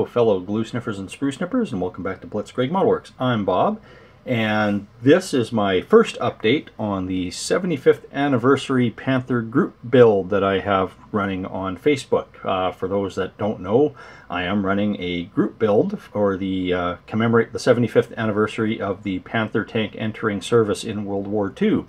Hello fellow glue sniffers and sprue snippers, and welcome back to Blitzkrieg Modelworks. I'm Bob, and this is my first update on the 75th anniversary Panther group build that I have running on Facebook. For those that don't know, I am running a group build for the commemorate the 75th anniversary of the Panther tank entering service in World War II.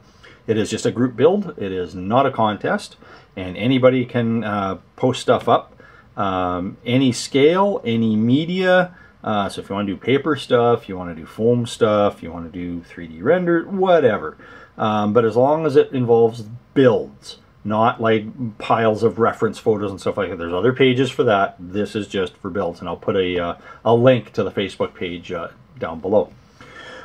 It is just a group build. It is not a contest, and anybody can post stuff up. Any scale, any media, so if you want to do paper stuff, you want to do foam stuff, you want to do 3D render, whatever. But as long as it involves builds, not like piles of reference photos and stuff like that. There's other pages for that. This is just for builds, and I'll put a link to the Facebook page down below.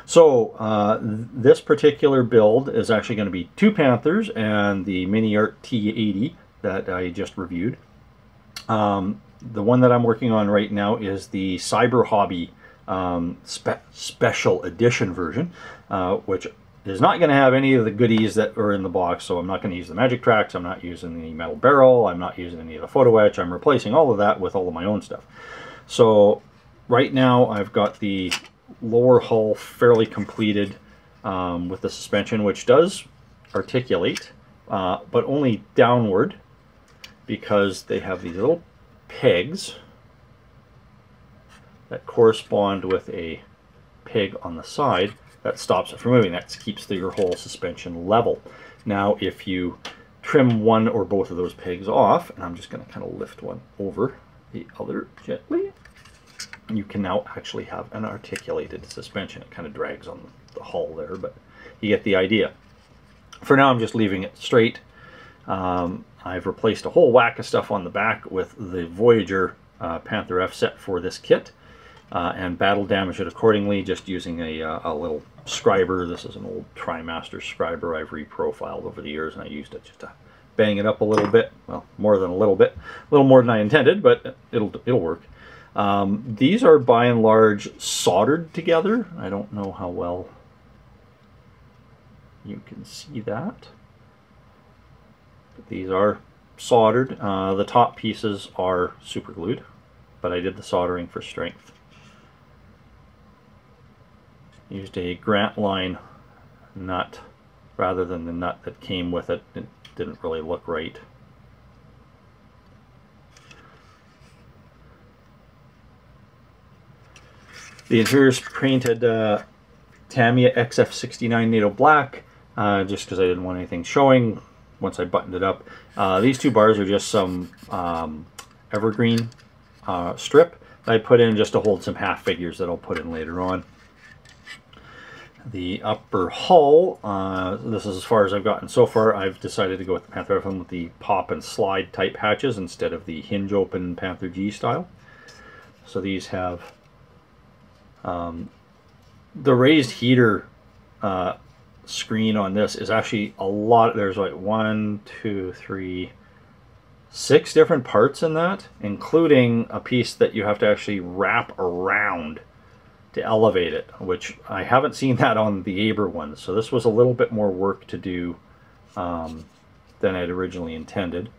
So this particular build is actually going to be 2 Panthers and the Mini Art T80 that I just reviewed. The one that I'm working on right now is the Cyber Hobby Special Edition version, which is not going to have any of the goodies that are in the box. So I'm not going to use the magic tracks, I'm not using the metal barrel, I'm not using any of the photo etch. I'm replacing all of that with all of my own stuff. So right now I've got the lower hull fairly completed with the suspension, which does articulate, but only downward, because they have these little pegs that correspond with a peg on the side that stops it from moving. That keeps your whole suspension level. Now if you trim one or both of those pegs off, and I'm just going to kind of lift one over the other gently, you can now actually have an articulated suspension. It kind of drags on the hull there, but you get the idea. For now I'm just leaving it straight. I've replaced a whole whack of stuff on the back with the Voyager Panther F set for this kit, and battle damage it accordingly, just using a little scriber. This is an old TriMaster scriber I've reprofiled over the years, and I used it just to bang it up a little bit. Well, more than a little bit. A little more than I intended, but it'll work. These are by and large soldered together. I don't know how well you can see that. These are soldered. The top pieces are super glued, but I did the soldering for strength. Used a Grant line nut rather than the nut that came with it. It didn't really look right. The interior is painted Tamiya XF69 NATO black, just because I didn't want anything showing. Once I buttoned it up, these 2 bars are just some evergreen strip that I put in just to hold some half figures that I'll put in later on. The upper hull, this is as far as I've gotten so far. I've decided to go with the Panther F with the pop and slide type hatches instead of the hinge open Panther G style. So these have the raised heater screen on this is actually a lot. There's like 1, 2, 3, 6 different parts in that, including a piece that you have to actually wrap around to elevate it, which I haven't seen that on the Aber one. So this was a little bit more work to do than I'd originally intended.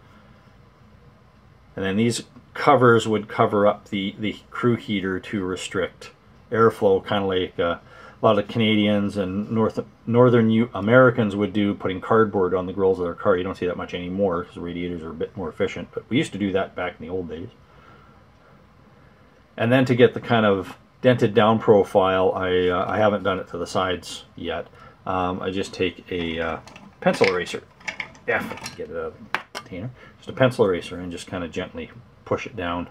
And then these covers would cover up the crew heater to restrict airflow, kind of like a lot of Canadians and northern Americans would do, putting cardboard on the grills of their car. You don't see that much anymore because radiators are a bit more efficient, but we used to do that back in the old days. And then to get the kind of dented down profile, I haven't done it to the sides yet. I just take a pencil eraser. Yeah, if I can get it out of the container. Just a pencil eraser and just kind of gently push it down.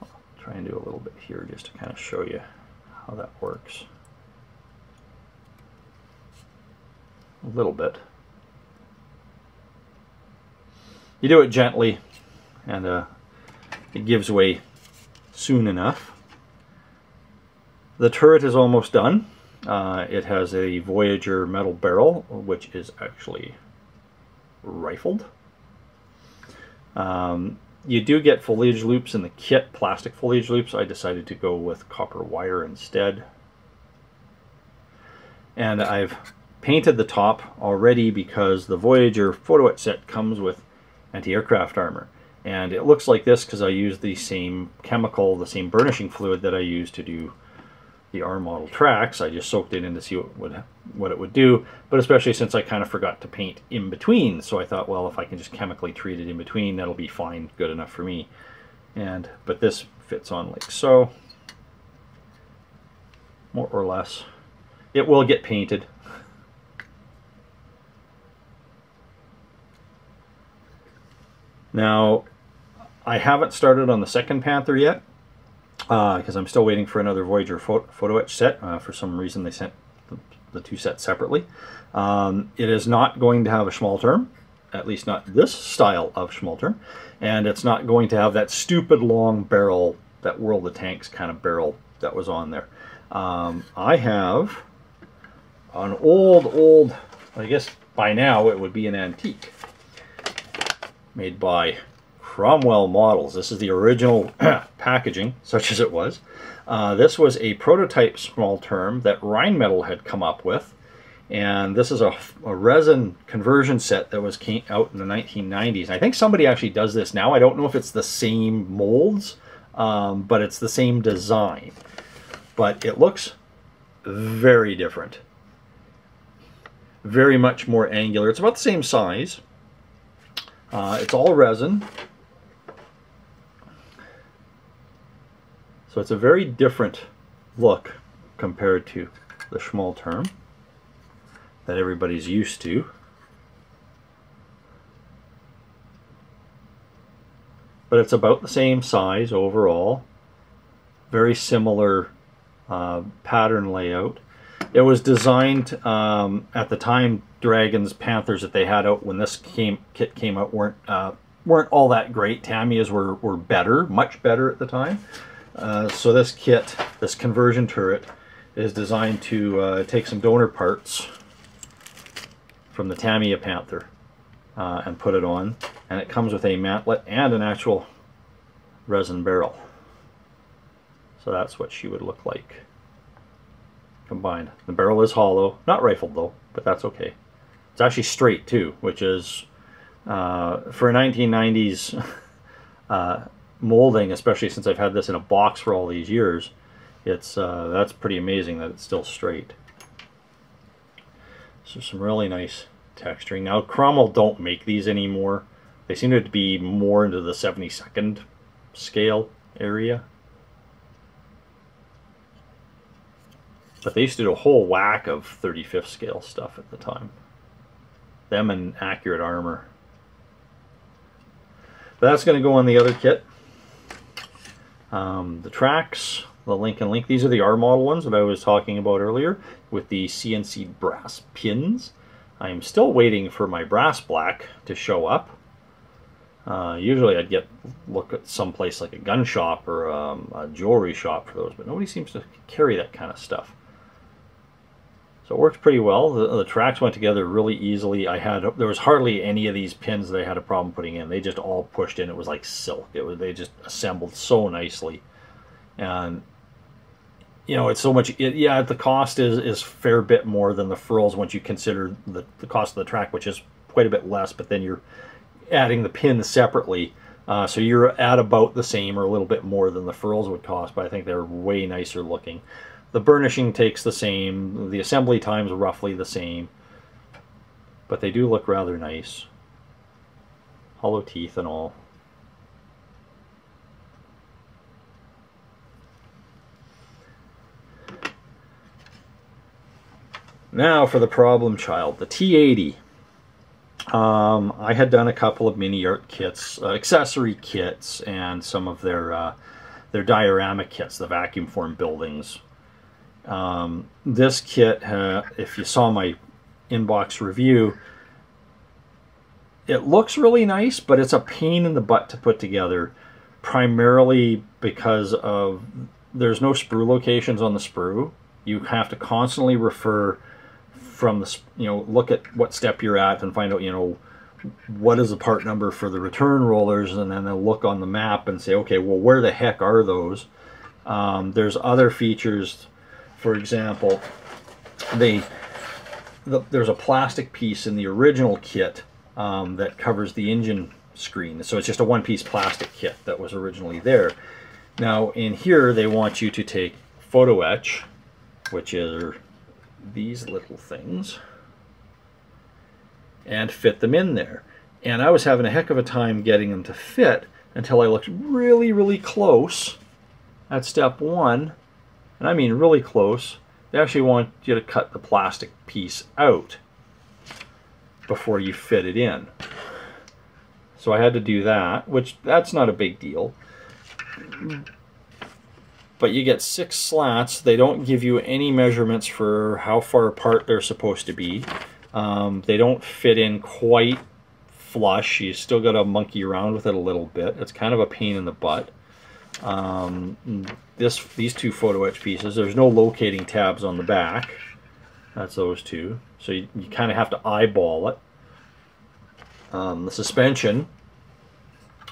I'll try and do a little bit here just to kind of show you how that works. A little bit. You do it gently, and it gives way soon enough. The turret is almost done. It has a Voyager metal barrel, which is actually rifled. You do get foliage loops in the kit, plastic foliage loops. I decided to go with copper wire instead. And I've painted the top already because the Voyager photo etch set comes with anti-aircraft armor. And it looks like this because I used the same chemical, the same burnishing fluid that I used to do the R model tracks. I just soaked it in to see what it would do, but especially since I kind of forgot to paint in between, so I thought, well, if I can just chemically treat it in between, that'll be fine, good enough for me. But this fits on like so, more or less. It will get painted. Now, I haven't started on the second Panther yet, because I'm still waiting for another Voyager photo etch set. For some reason they sent the two sets separately. It is not going to have a Schmalterm, at least not this style of Schmalterm, and it's not going to have that stupid long barrel, that World of Tanks kind of barrel that was on there. I have an old, I guess by now it would be an antique, made by Cromwell Models. This is the original packaging, such as it was. This was a prototype Schmalterm that Rheinmetall had come up with, and this is a resin conversion set that came out in the 1990s. I think somebody actually does this now. I don't know if it's the same molds, but it's the same design. But it looks very different. Very much more angular. It's about the same size. It's all resin. So it's a very different look compared to the Schmalterm that everybody's used to. But it's about the same size overall. Very similar pattern layout. It was designed at the time. Dragons, Panthers that they had out when this kit came out weren't all that great. Tamiya's were better, much better at the time. So this kit, this conversion turret, is designed to take some donor parts from the Tamiya Panther and put it on, and it comes with a mantlet and an actual resin barrel. So that's what she would look like combined. The barrel is hollow, not rifled though, but that's okay. It's actually straight too, which is for a 1990s molding, especially since I've had this in a box for all these years. It's that's pretty amazing that it's still straight. So some really nice texturing. Now Cromwell don't make these anymore. They seem to be more into the 72nd scale area. But they used to do a whole whack of 35th scale stuff at the time. Them and Accurate Armor. But that's going to go on the other kit. The tracks, the Lincoln Link, these are the R model ones that I was talking about earlier with the CNC brass pins. I am still waiting for my brass black to show up. Usually I'd look at someplace like a gun shop or a jewelry shop for those, but nobody seems to carry that kind of stuff. So it works pretty well. The tracks went together really easily. There was hardly any of these pins that I had a problem putting in. They just all pushed in. It was like silk. They just assembled so nicely. And you know, it's so much. Yeah, the cost is a fair bit more than the furls once you consider the cost of the track, which is quite a bit less. But then you're adding the pins separately, so you're at about the same or a little bit more than the furls would cost. But I think they're way nicer looking. The burnishing takes the same, the assembly time's roughly the same, but they do look rather nice. Hollow teeth and all. Now for the problem child, the T80. I had done a couple of mini art kits, accessory kits, and some of their diorama kits, the vacuum form buildings. This kit, if you saw my inbox review, it looks really nice, but it's a pain in the butt to put together, primarily because there's no sprue locations on the sprue. You have to constantly refer from the, look at what step you're at and find out, what is the part number for the return rollers, and then they'll look on the map and say, okay, well, where the heck are those? There's other features. For example, there's a plastic piece in the original kit that covers the engine screen. So it's just a one-piece plastic kit that was originally there. Now in here they want you to take photo etch, which are these little things, and fit them in there. And I was having a heck of a time getting them to fit until I looked really, really close at step one. And I mean really close. They actually want you to cut the plastic piece out before you fit it in. So I had to do that, which that's not a big deal. But you get 6 slats. They don't give you any measurements for how far apart they're supposed to be. They don't fit in quite flush. You still got to monkey around with it a little bit. It's kind of a pain in the butt. These 2 photo etch pieces, there's no locating tabs on the back. That's those 2. So you kind of have to eyeball it. The suspension,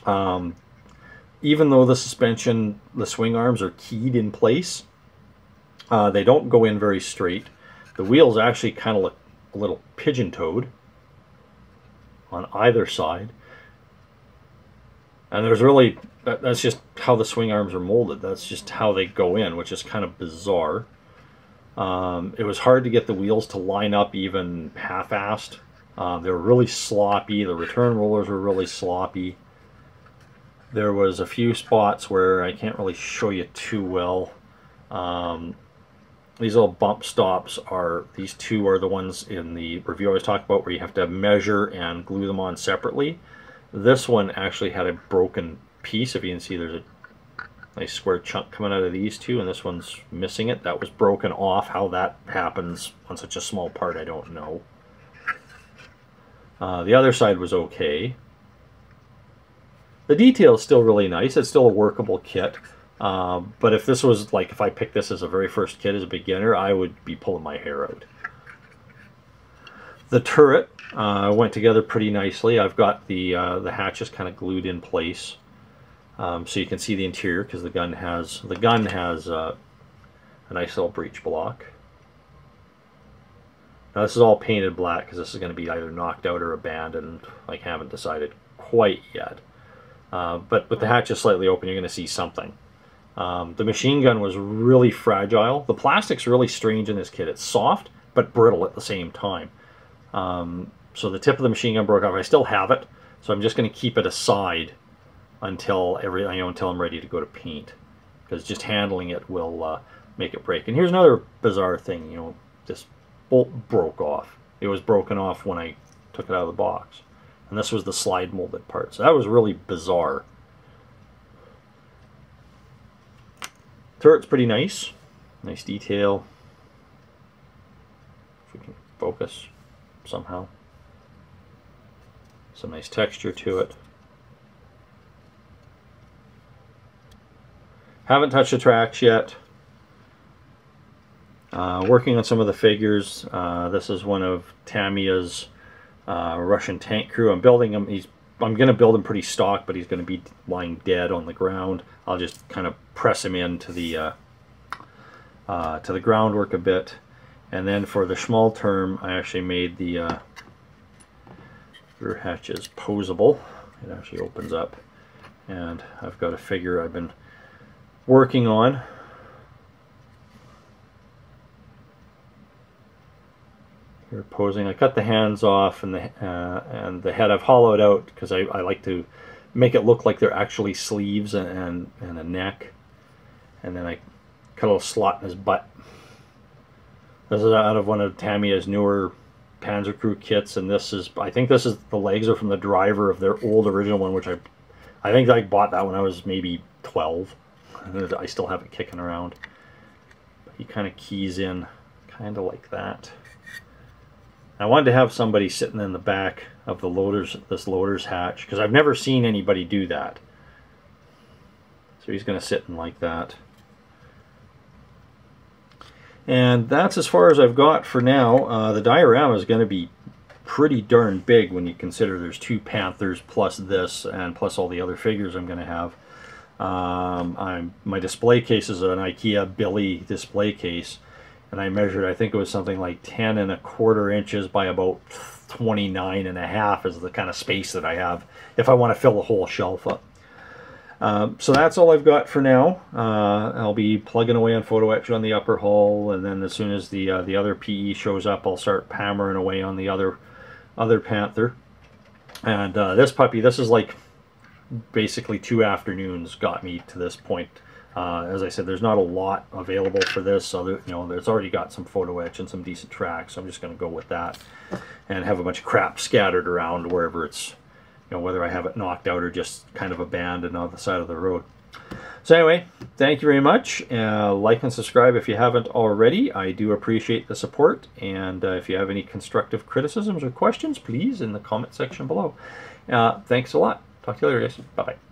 even though the suspension, the swing arms are keyed in place, they don't go in very straight. The wheels actually kind of look a little pigeon-toed on either side. And there's really, that's just how the swing arms are molded. That's just how they go in, which is kind of bizarre. It was hard to get the wheels to line up even half-assed. They were really sloppy. The return rollers were really sloppy. There was a few spots where I can't really show you too well. These little bump stops are, these 2 are the ones in the review I was talking about where you have to measure and glue them on separately. This one actually had a broken piece. If you can see, there's a nice square chunk coming out of these 2, and this one's missing it. That was broken off. How that happens on such a small part, I don't know. The other side was okay. The detail is still really nice. It's still a workable kit. But if this was like, if I picked this as a very first kit as a beginner, I would be pulling my hair out. The turret went together pretty nicely. I've got the hatches kind of glued in place, so you can see the interior because the gun has a nice little breech block. Now this is all painted black because this is going to be either knocked out or abandoned. I haven't decided quite yet. But with the hatches slightly open, you're going to see something. The machine gun was really fragile. The plastic's really strange in this kit. It's soft but brittle at the same time. So the tip of the machine gun broke off. I still have it, so I'm just going to keep it aside until until I'm ready to go to paint, because just handling it will make it break. And here's another bizarre thing. This bolt broke off. It was broken off when I took it out of the box, and this was the slide molded part. So that was really bizarre. Turret's pretty nice. Nice detail. If we can focus somehow. Some nice texture to it. Haven't touched the tracks yet. Working on some of the figures. This is one of Tamiya's Russian tank crew. I'm building him. I'm going to build him pretty stock, but he's going to be lying dead on the ground. I'll just kind of press him into the groundwork a bit. And then for the schmal term, I actually made the rear hatches posable. It actually opens up. And I've got a figure I've been working on. Here posing. I cut the hands off and the head I've hollowed out because I like to make it look like they're actually sleeves and a neck. And then I cut a little slot in his butt. This is out of one of Tamiya's newer Panzer Crew kits, and this is, I think this is, the legs are from the driver of their old original one, which I think I bought that when I was maybe 12. I still have it kicking around. But he kind of keys in, kind of like that. I wanted to have somebody sitting in the back of the this loader's hatch, because I've never seen anybody do that. So he's going to sit in like that. And that's as far as I've got for now. The diorama is going to be pretty darn big when you consider there's 2 Panthers plus this and plus all the other figures I'm going to have. My display case is an IKEA Billy display case, and I measured, I think it was something like 10¼ inches by about 29½ is the kind of space that I have if I want to fill the whole shelf up. So that's all I've got for now. I'll be plugging away on photo etch on the upper hull, and then as soon as the other PE shows up, I'll start hammering away on the other Panther. And this puppy, this is like basically 2 afternoons got me to this point. As I said, there's not a lot available for this, so you know, there's already got some photo etch and some decent tracks, so I'm just going to go with that and have a bunch of crap scattered around wherever it's, you know, whether I have it knocked out or just kind of abandoned on the side of the road. So anyway, thank you very much. Like and subscribe if you haven't already. I do appreciate the support, and if you have any constructive criticisms or questions, please in the comment section below. Thanks a lot. Talk to you later, guys. Bye-bye.